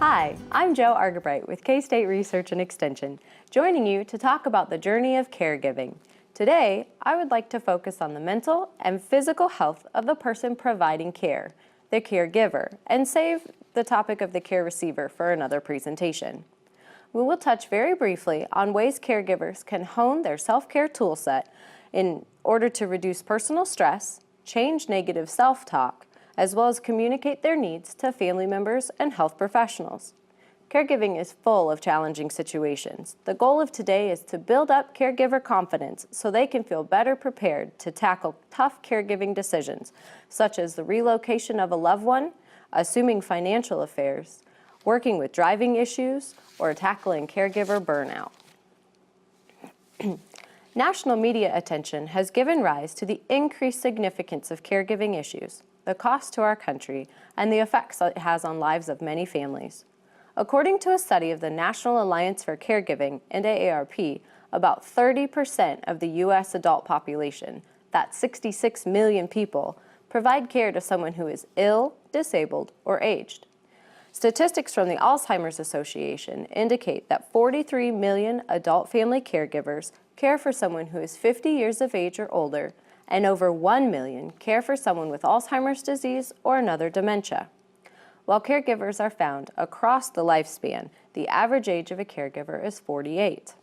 Hi, I'm Jo Argabright with K-State Research and Extension, joining you to talk about the journey of caregiving. Today, I would like to focus on the mental and physical health of the person providing care, the caregiver, and save the topic of the care receiver for another presentation. We will touch very briefly on ways caregivers can hone their self-care toolset in order to reduce personal stress, change negative self-talk, as well as communicate their needs to family members and health professionals. Caregiving is full of challenging situations. The goal of today is to build up caregiver confidence so they can feel better prepared to tackle tough caregiving decisions, such as the relocation of a loved one, assuming financial affairs, working with driving issues, or tackling caregiver burnout. National media attention has given rise to the increased significance of caregiving issues, the cost to our country, and the effects it has on lives of many families. According to a study of the National Alliance for Caregiving and AARP, about 30% of the U.S. adult population, that's 66 million people, provide care to someone who is ill, disabled, or aged. Statistics from the Alzheimer's Association indicate that 43 million adult family caregivers care for someone who is 50 years of age or older, and over 1 million care for someone with Alzheimer's disease or another dementia. While caregivers are found across the lifespan, the average age of a caregiver is 48.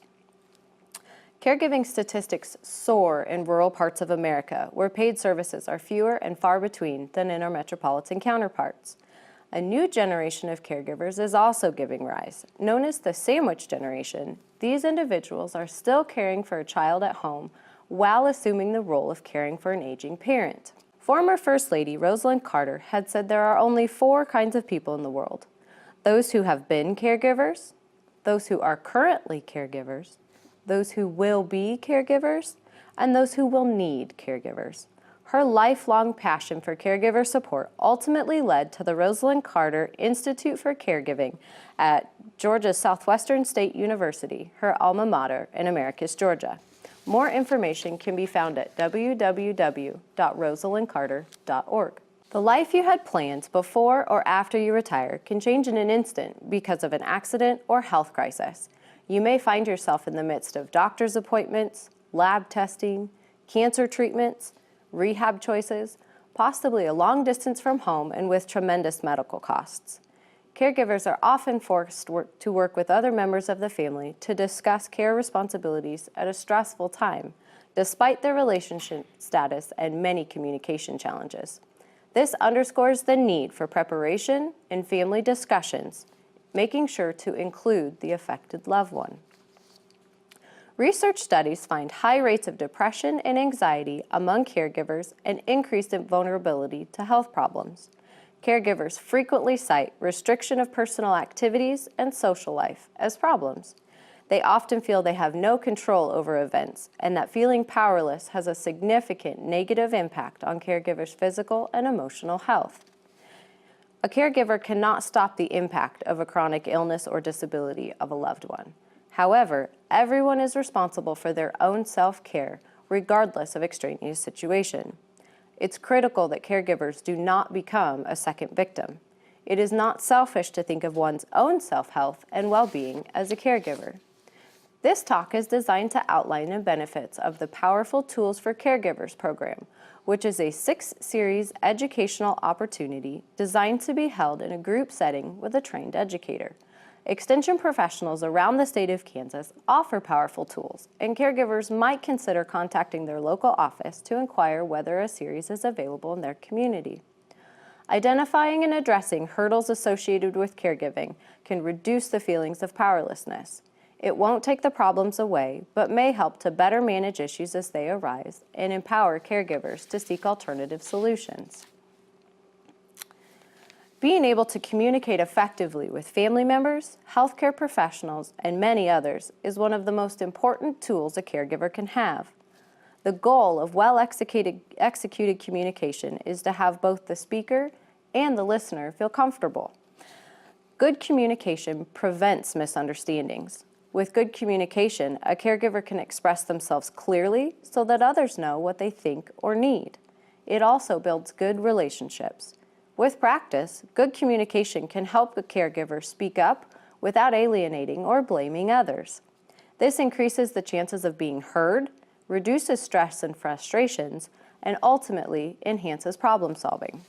Caregiving statistics soar in rural parts of America, where paid services are fewer and far between than in our metropolitan counterparts. A new generation of caregivers is also giving rise. Known as the sandwich generation, these individuals are still caring for a child at home while assuming the role of caring for an aging parent. Former First Lady Rosalynn Carter had said there are only 4 kinds of people in the world: those who have been caregivers, those who are currently caregivers, those who will be caregivers, and those who will need caregivers. Her lifelong passion for caregiver support ultimately led to the Rosalynn Carter Institute for Caregiving at Georgia's Southwestern State University, her alma mater in Americus, Georgia. More information can be found at www.rosalyncarter.org. The life you had planned before or after you retire can change in an instant because of an accident or health crisis. You may find yourself in the midst of doctor's appointments, lab testing, cancer treatments, rehab choices, possibly a long distance from home and with tremendous medical costs. Caregivers are often forced to work with other members of the family to discuss care responsibilities at a stressful time, despite their relationship status and many communication challenges. This underscores the need for preparation and family discussions, making sure to include the affected loved one. Research studies find high rates of depression and anxiety among caregivers and increased vulnerability to health problems. Caregivers frequently cite restriction of personal activities and social life as problems. They often feel they have no control over events and that feeling powerless has a significant negative impact on caregivers' physical and emotional health. A caregiver cannot stop the impact of a chronic illness or disability of a loved one. However, everyone is responsible for their own self-care, regardless of extraneous situation. It's critical that caregivers do not become a second victim. It is not selfish to think of one's own self-health and well-being as a caregiver. This talk is designed to outline the benefits of the Powerful Tools for Caregivers program, which is a 6-series educational opportunity designed to be held in a group setting with a trained educator. Extension professionals around the state of Kansas offer powerful tools, and caregivers might consider contacting their local office to inquire whether a series is available in their community. Identifying and addressing hurdles associated with caregiving can reduce the feelings of powerlessness. It won't take the problems away, but may help to better manage issues as they arise and empower caregivers to seek alternative solutions. Being able to communicate effectively with family members, healthcare professionals, and many others is one of the most important tools a caregiver can have. The goal of well-executed communication is to have both the speaker and the listener feel comfortable. Good communication prevents misunderstandings. With good communication, a caregiver can express themselves clearly so that others know what they think or need. It also builds good relationships. With practice, good communication can help a caregiver speak up without alienating or blaming others. This increases the chances of being heard, reduces stress and frustrations, and ultimately enhances problem solving.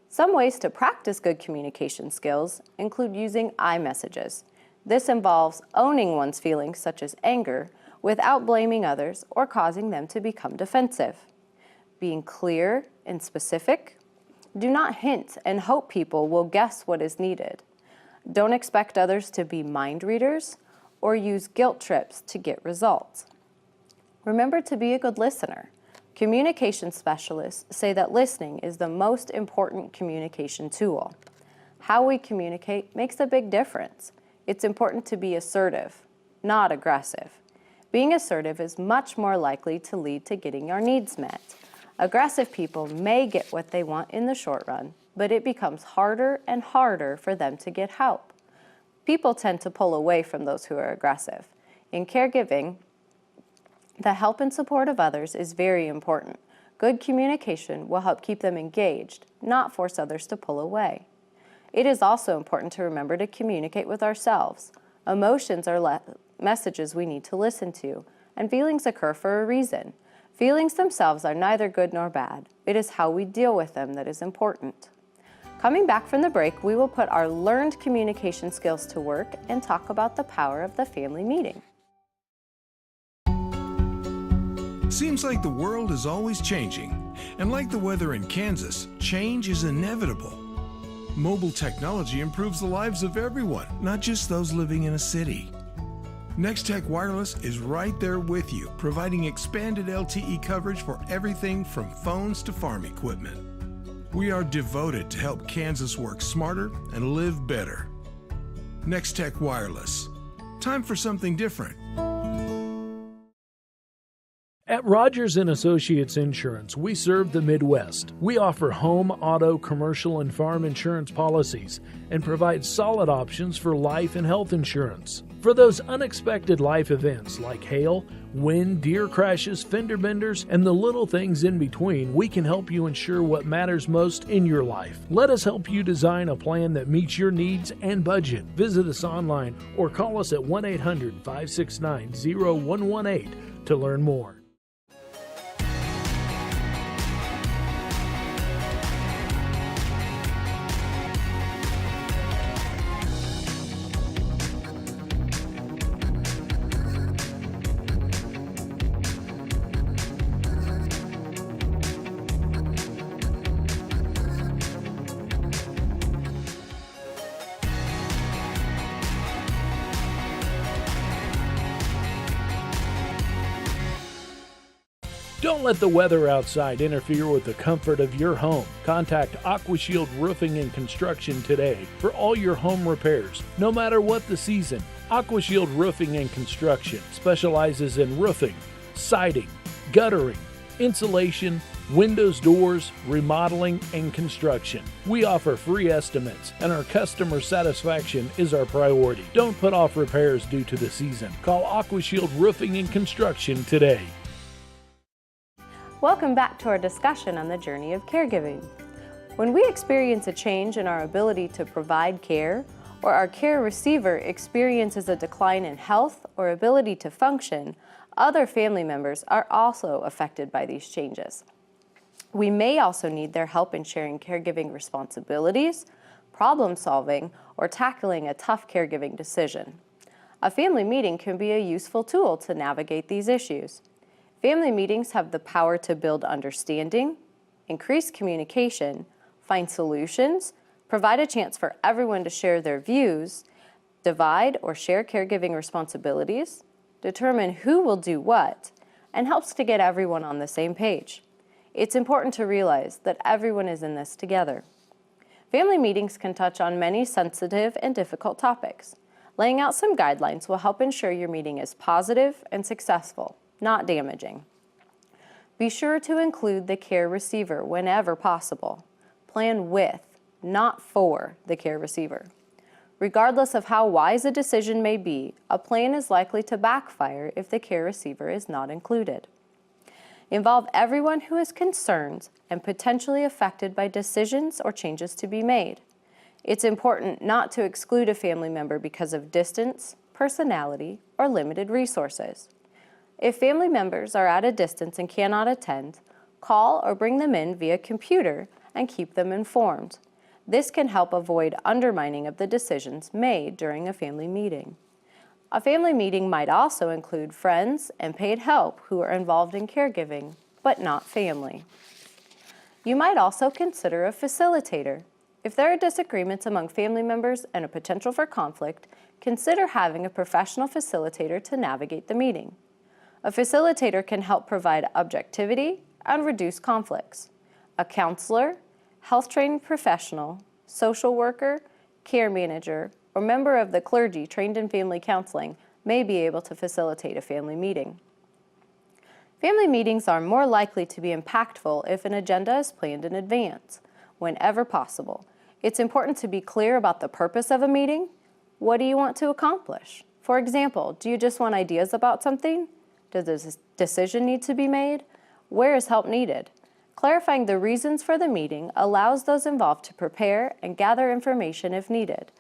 Some ways to practice good communication skills include using I messages. This involves owning one's feelings such as anger without blaming others or causing them to become defensive. Being clear and specific. Do not hint and hope people will guess what is needed. Don't expect others to be mind readers or use guilt trips to get results. Remember to be a good listener. Communication specialists say that listening is the most important communication tool. How we communicate makes a big difference. It's important to be assertive, not aggressive. Being assertive is much more likely to lead to getting our needs met. Aggressive people may get what they want in the short run, but it becomes harder and harder for them to get help. People tend to pull away from those who are aggressive. In caregiving, the help and support of others is very important. Good communication will help keep them engaged, not force others to pull away. It is also important to remember to communicate with ourselves. Emotions are messages we need to listen to, and feelings occur for a reason. Feelings themselves are neither good nor bad. It is how we deal with them that is important. Coming back from the break, we will put our learned communication skills to work and talk about the power of the family meeting. Seems like the world is always changing, and like the weather in Kansas, change is inevitable. Mobile technology improves the lives of everyone, not just those living in a city. Nex-Tech Wireless is right there with you, providing expanded LTE coverage for everything from phones to farm equipment. We are devoted to help Kansas work smarter and live better. Nex-Tech Wireless. Time for something different. At Rogers & Associates Insurance, we serve the Midwest. We offer home, auto, commercial, and farm insurance policies and provide solid options for life and health insurance. For those unexpected life events like hail, wind, deer crashes, fender benders, and the little things in between, we can help you ensure what matters most in your life. Let us help you design a plan that meets your needs and budget. Visit us online or call us at 1-800-569-0118 to learn more. Don't let the weather outside interfere with the comfort of your home. Contact AquaShield Roofing and Construction today for all your home repairs, no matter what the season. AquaShield Roofing and Construction specializes in roofing, siding, guttering, insulation, windows, doors, remodeling, and construction. We offer free estimates, and our customer satisfaction is our priority. Don't put off repairs due to the season. Call AquaShield Roofing and Construction today. Welcome back to our discussion on the journey of caregiving. When we experience a change in our ability to provide care, or our care receiver experiences a decline in health or ability to function, other family members are also affected by these changes. We may also need their help in sharing caregiving responsibilities, problem solving, or tackling a tough caregiving decision. A family meeting can be a useful tool to navigate these issues. Family meetings have the power to build understanding, increase communication, find solutions, provide a chance for everyone to share their views, divide or share caregiving responsibilities, determine who will do what, and helps to get everyone on the same page. It's important to realize that everyone is in this together. Family meetings can touch on many sensitive and difficult topics. Laying out some guidelines will help ensure your meeting is positive and successful, not damaging. Be sure to include the care receiver whenever possible. Plan with, not for, the care receiver. Regardless of how wise a decision may be, a plan is likely to backfire if the care receiver is not included. Involve everyone who is concerned and potentially affected by decisions or changes to be made. It's important not to exclude a family member because of distance, personality, or limited resources. If family members are at a distance and cannot attend, call or bring them in via computer and keep them informed. This can help avoid undermining of the decisions made during a family meeting. A family meeting might also include friends and paid help who are involved in caregiving, but not family. You might also consider a facilitator. If there are disagreements among family members and a potential for conflict, consider having a professional facilitator to navigate the meeting. A facilitator can help provide objectivity and reduce conflicts. A counselor, health trained professional, social worker, care manager, or member of the clergy trained in family counseling may be able to facilitate a family meeting. Family meetings are more likely to be impactful if an agenda is planned in advance, whenever possible. It's important to be clear about the purpose of a meeting. What do you want to accomplish? For example, do you just want ideas about something? Does a decision need to be made? Where is help needed? Clarifying the reasons for the meeting allows those involved to prepare and gather information if needed.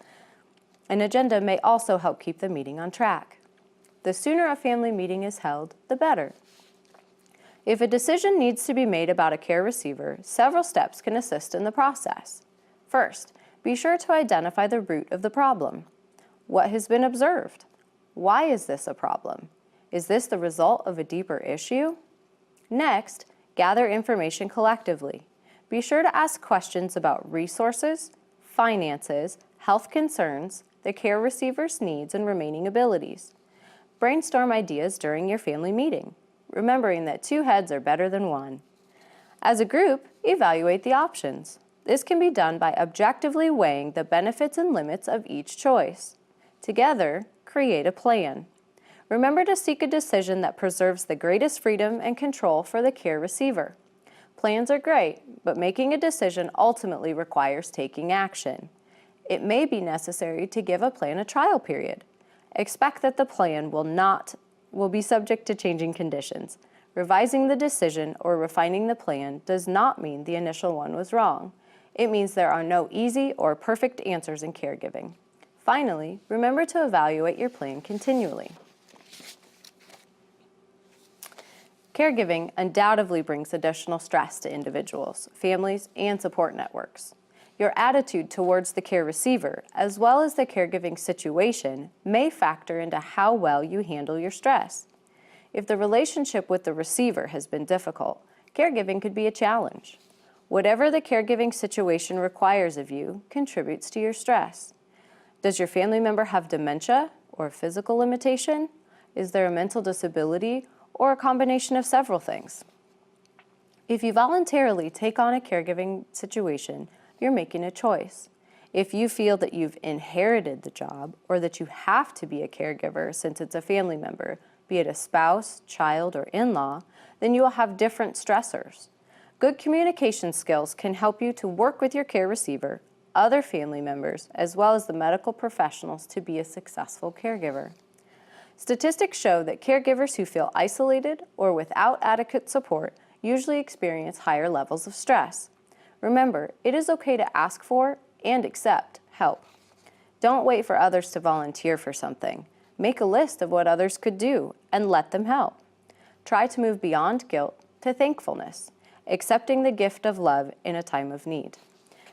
An agenda may also help keep the meeting on track. The sooner a family meeting is held, the better. If a decision needs to be made about a care receiver, several steps can assist in the process. First, be sure to identify the root of the problem. What has been observed? Why is this a problem? Is this the result of a deeper issue? Next, gather information collectively. Be sure to ask questions about resources, finances, health concerns, the care receiver's needs, and remaining abilities. Brainstorm ideas during your family meeting, remembering that 2 heads are better than 1. As a group, evaluate the options. This can be done by objectively weighing the benefits and limits of each choice. Together, create a plan. Remember to seek a decision that preserves the greatest freedom and control for the care receiver. Plans are great, but making a decision ultimately requires taking action. It may be necessary to give a plan a trial period. Expect that the plan will be subject to changing conditions. Revising the decision or refining the plan does not mean the initial one was wrong. It means there are no easy or perfect answers in caregiving. Finally, remember to evaluate your plan continually. Caregiving undoubtedly brings additional stress to individuals, families, and support networks. Your attitude towards the care receiver, as well as the caregiving situation, may factor into how well you handle your stress. If the relationship with the receiver has been difficult, caregiving could be a challenge. Whatever the caregiving situation requires of you contributes to your stress. Does your family member have dementia or physical limitation? Is there a mental disability or a combination of several things? If you voluntarily take on a caregiving situation, you're making a choice. If you feel that you've inherited the job or that you have to be a caregiver since it's a family member, be it a spouse, child, or in-law, then you will have different stressors. Good communication skills can help you to work with your care receiver, other family members, as well as the medical professionals to be a successful caregiver. Statistics show that caregivers who feel isolated or without adequate support usually experience higher levels of stress. Remember, it is okay to ask for and accept help. Don't wait for others to volunteer for something. Make a list of what others could do and let them help. Try to move beyond guilt to thankfulness, accepting the gift of love in a time of need.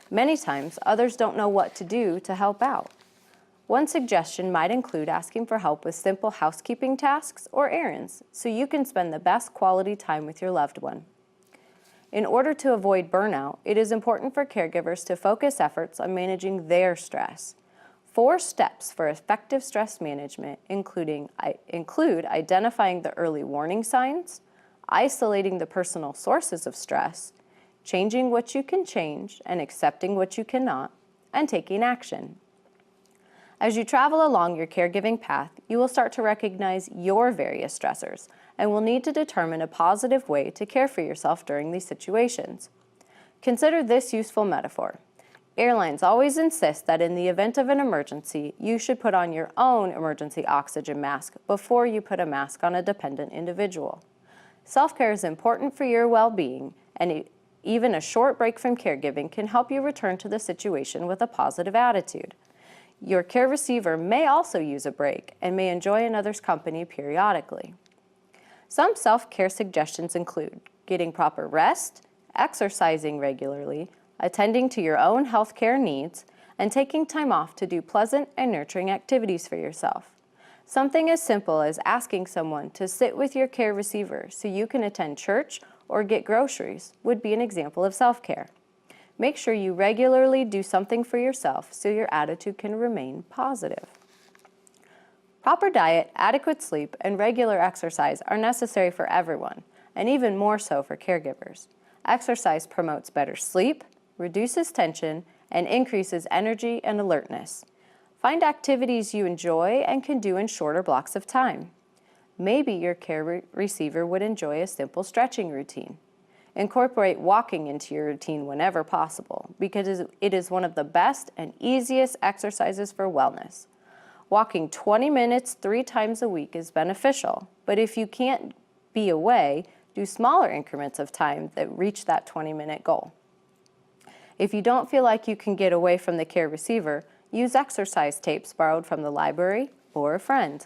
Many times, others don't know what to do to help out. One suggestion might include asking for help with simple housekeeping tasks or errands so you can spend the best quality time with your loved one. In order to avoid burnout, it is important for caregivers to focus efforts on managing their stress. 4 steps for effective stress management include identifying the early warning signs, isolating the personal sources of stress, changing what you can change and accepting what you cannot, and taking action. As you travel along your caregiving path, you will start to recognize your various stressors and will need to determine a positive way to care for yourself during these situations. Consider this useful metaphor. Airlines always insist that in the event of an emergency, you should put on your own emergency oxygen mask before you put a mask on a dependent individual. Self-care is important for your well-being, and even a short break from caregiving can help you return to the situation with a positive attitude. Your care receiver may also use a break and may enjoy another's company periodically. Some self-care suggestions include getting proper rest, exercising regularly, attending to your own health care needs, and taking time off to do pleasant and nurturing activities for yourself. Something as simple as asking someone to sit with your care receiver so you can attend church or get groceries would be an example of self-care. Make sure you regularly do something for yourself so your attitude can remain positive. Proper diet, adequate sleep, and regular exercise are necessary for everyone, and even more so for caregivers. Exercise promotes better sleep, reduces tension, and increases energy and alertness. Find activities you enjoy and can do in shorter blocks of time. Maybe your care receiver would enjoy a simple stretching routine. Incorporate walking into your routine whenever possible because it is one of the best and easiest exercises for wellness. Walking 20 minutes 3 times a week is beneficial, but if you can't be away, do smaller increments of time that reach that 20-minute goal. If you don't feel like you can get away from the care receiver, use exercise tapes borrowed from the library or a friend.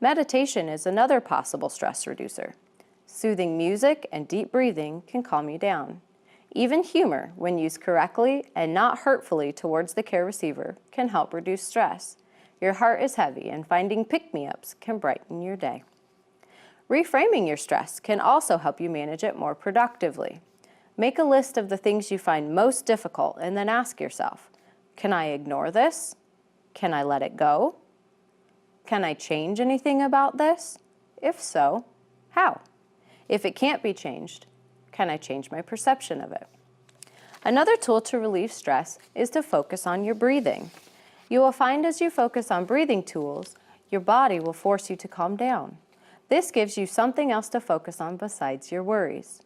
Meditation is another possible stress reducer. Soothing music and deep breathing can calm you down. Even humor, when used correctly and not hurtfully towards the care receiver, can help reduce stress. Your heart is heavy, and finding pick-me-ups can brighten your day. Reframing your stress can also help you manage it more productively. Make a list of the things you find most difficult and then ask yourself, can I ignore this? Can I let it go? Can I change anything about this? If so, how? If it can't be changed, can I change my perception of it? Another tool to relieve stress is to focus on your breathing. You will find as you focus on breathing tools, your body will force you to calm down. This gives you something else to focus on besides your worries.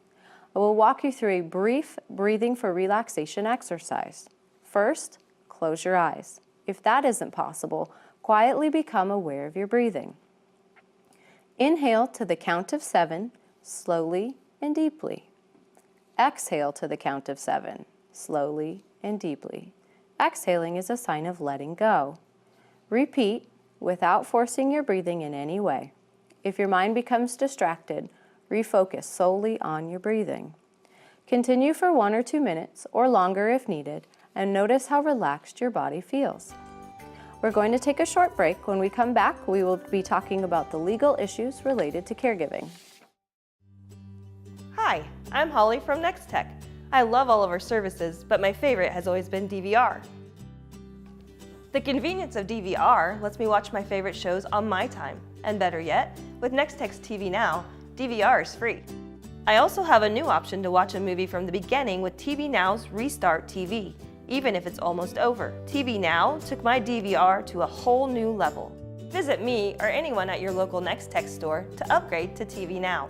I will walk you through a brief breathing for relaxation exercise. First, close your eyes. If that isn't possible, quietly become aware of your breathing. Inhale to the count of 7, slowly and deeply. Exhale to the count of 7, slowly and deeply. Exhaling is a sign of letting go. Repeat without forcing your breathing in any way. If your mind becomes distracted, refocus solely on your breathing. Continue for 1 or 2 minutes or longer if needed, and notice how relaxed your body feels. We're going to take a short break. When we come back, we will be talking about the legal issues related to caregiving. Hi, I'm Holly from Nex-Tech. I love all of our services, but my favorite has always been DVR. The convenience of DVR lets me watch my favorite shows on my time, and better yet, with Nex-Tech's TV Now, DVR is free. I also have a new option to watch a movie from the beginning with TV Now's Restart TV, even if it's almost over. TV Now took my DVR to a whole new level. Visit me or anyone at your local Nex-Tech store to upgrade to TV Now.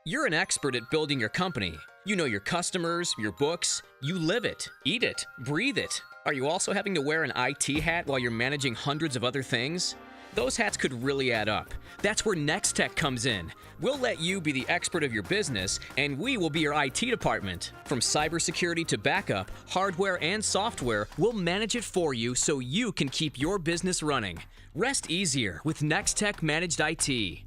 You're an expert at building your company. You know your customers, your books. You live it, eat it, breathe it. Are you also having to wear an IT hat while you're managing hundreds of other things? Those hats could really add up. That's where Nex-Tech comes in. We'll let you be the expert of your business, and we will be your IT department. From cybersecurity to backup, hardware and software, we'll manage it for you so you can keep your business running. Rest easier with Nex-Tech Managed IT.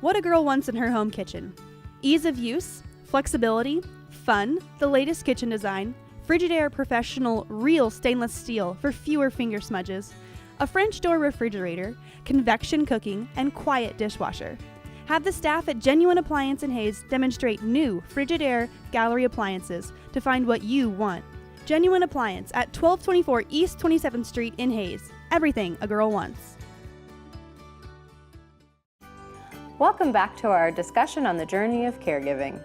What a girl wants in her home kitchen. Ease of use, flexibility, fun, the latest kitchen design, Frigidaire Professional Real Stainless Steel for fewer finger smudges, a French door refrigerator, convection cooking, and quiet dishwasher. Have the staff at Genuine Appliance in Hayes demonstrate new Frigidaire gallery appliances to find what you want. Genuine Appliance at 1224 East 27th Street in Hayes. Everything a girl wants. Welcome back to our discussion on the journey of caregiving.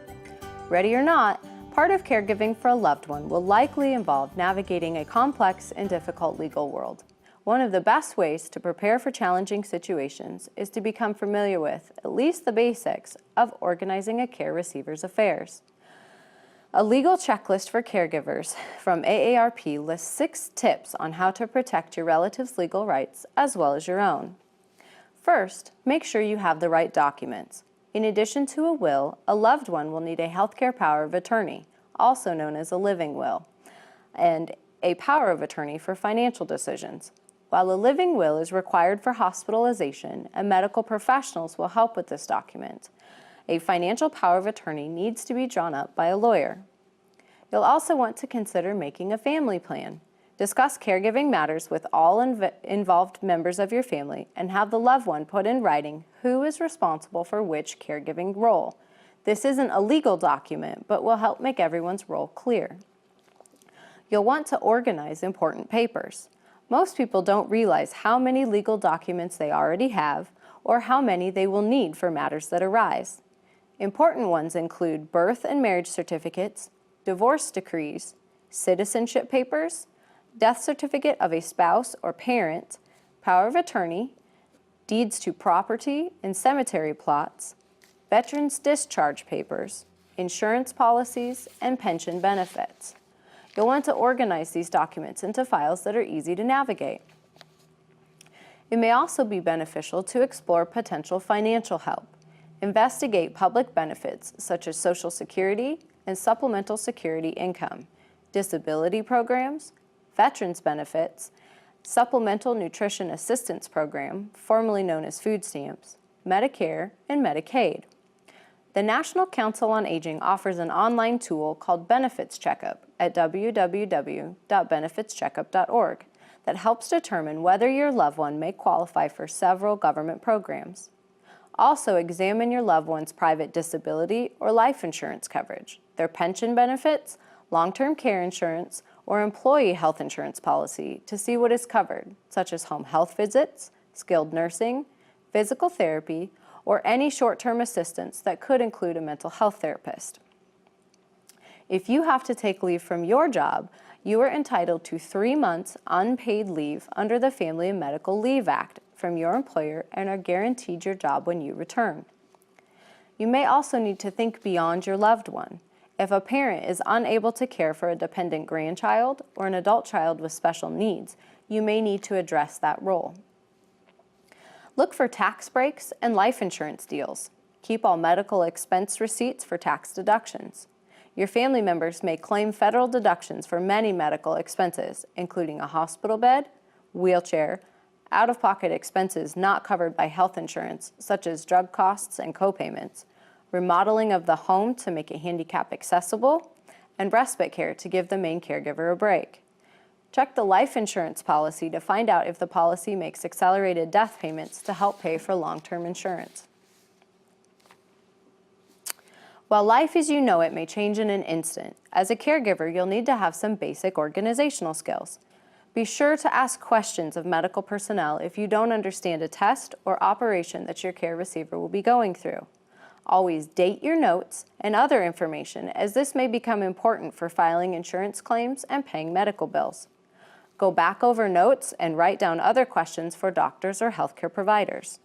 Ready or not, part of caregiving for a loved one will likely involve navigating a complex and difficult legal world. One of the best ways to prepare for challenging situations is to become familiar with at least the basics of organizing a care receiver's affairs. A legal checklist for caregivers from AARP lists 6 tips on how to protect your relative's legal rights as well as your own. First, make sure you have the right documents. In addition to a will, a loved one will need a healthcare power of attorney, also known as a living will, and a power of attorney for financial decisions. While a living will is required for hospitalization, and medical professionals will help with this document, a financial power of attorney needs to be drawn up by a lawyer. You'll also want to consider making a family plan. Discuss caregiving matters with all involved members of your family and have the loved one put in writing who is responsible for which caregiving role. This isn't a legal document, but will help make everyone's role clear. You'll want to organize important papers. Most people don't realize how many legal documents they already have or how many they will need for matters that arise. Important ones include birth and marriage certificates, divorce decrees, citizenship papers, death certificate of a spouse or parent, power of attorney, deeds to property and cemetery plots, veterans discharge papers, insurance policies, and pension benefits. You'll want to organize these documents into files that are easy to navigate. It may also be beneficial to explore potential financial help. Investigate public benefits such as Social Security and supplemental security income, disability programs, veterans benefits, supplemental nutrition assistance program, formerly known as food stamps, Medicare, and Medicaid. The National Council on Aging offers an online tool called Benefits Checkup at www.benefitscheckup.org that helps determine whether your loved one may qualify for several government programs. Also, examine your loved one's private disability or life insurance coverage, their pension benefits, long-term care insurance, or employee health insurance policy to see what is covered, such as home health visits, skilled nursing, physical therapy, or any short-term assistance that could include a mental health therapist. If you have to take leave from your job, you are entitled to 3 months unpaid leave under the Family and Medical Leave Act from your employer and are guaranteed your job when you return. You may also need to think beyond your loved one. If a parent is unable to care for a dependent grandchild or an adult child with special needs, you may need to address that role. Look for tax breaks and life insurance deals. Keep all medical expense receipts for tax deductions. Your family members may claim federal deductions for many medical expenses, including a hospital bed, wheelchair, out-of-pocket expenses not covered by health insurance, such as drug costs and copayments, remodeling of the home to make it handicap accessible, and respite care to give the main caregiver a break. Check the life insurance policy to find out if the policy makes accelerated death payments to help pay for long-term insurance. While life as you know it may change in an instant, as a caregiver you'll need to have some basic organizational skills. Be sure to ask questions of medical personnel if you don't understand a test or operation that your care receiver will be going through. Always date your notes and other information, as this may become important for filing insurance claims and paying medical bills. Go back over notes and write down other questions for doctors or healthcare providers.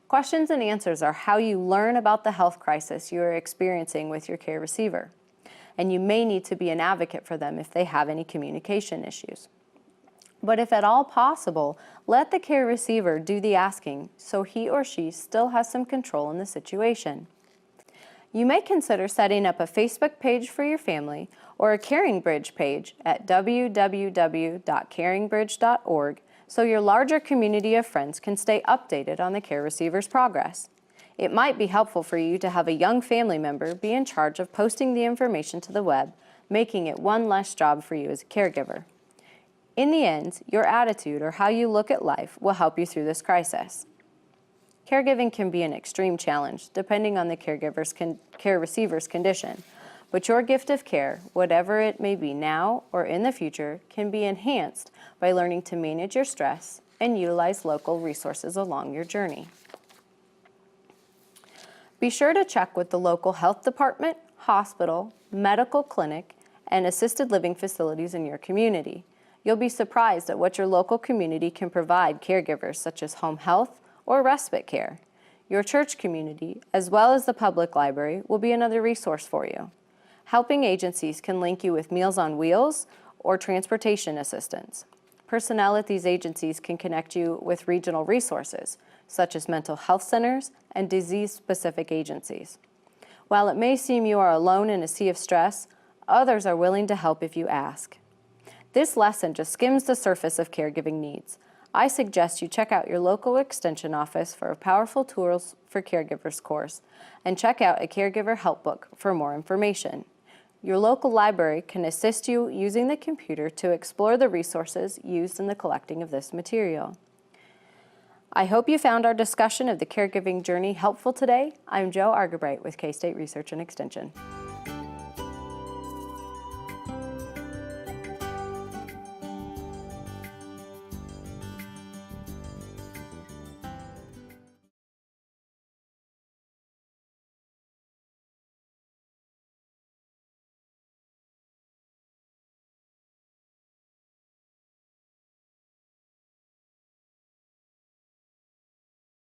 Questions and answers are how you learn about the health crisis you are experiencing with your care receiver, and you may need to be an advocate for them if they have any communication issues. But if at all possible, let the care receiver do the asking so he or she still has some control in the situation. You may consider setting up a Facebook page for your family or a Caring Bridge page at www.caringbridge.org so your larger community of friends can stay updated on the care receiver's progress. It might be helpful for you to have a young family member be in charge of posting the information to the web, making it one less job for you as a caregiver. In the end, your attitude or how you look at life will help you through this crisis. Caregiving can be an extreme challenge depending on the care receiver's condition, but your gift of care, whatever it may be now or in the future, can be enhanced by learning to manage your stress and utilize local resources along your journey. Be sure to check with the local health department, hospital, medical clinic, and assisted living facilities in your community. You'll be surprised at what your local community can provide caregivers such as home health or respite care. Your church community, as well as the public library, will be another resource for you. Helping agencies can link you with Meals on Wheels or transportation assistance. Personnel at these agencies can connect you with regional resources, such as mental health centers and disease-specific agencies. While it may seem you are alone in a sea of stress, others are willing to help if you ask. This lesson just skims the surface of caregiving needs. I suggest you check out your local extension office for a powerful Tools for Caregivers course and check out a caregiver help book for more information. Your local library can assist you using the computer to explore the resources used in the collecting of this material. I hope you found our discussion of the caregiving journey helpful today. I'm Jo Argabright with K-State Research and Extension.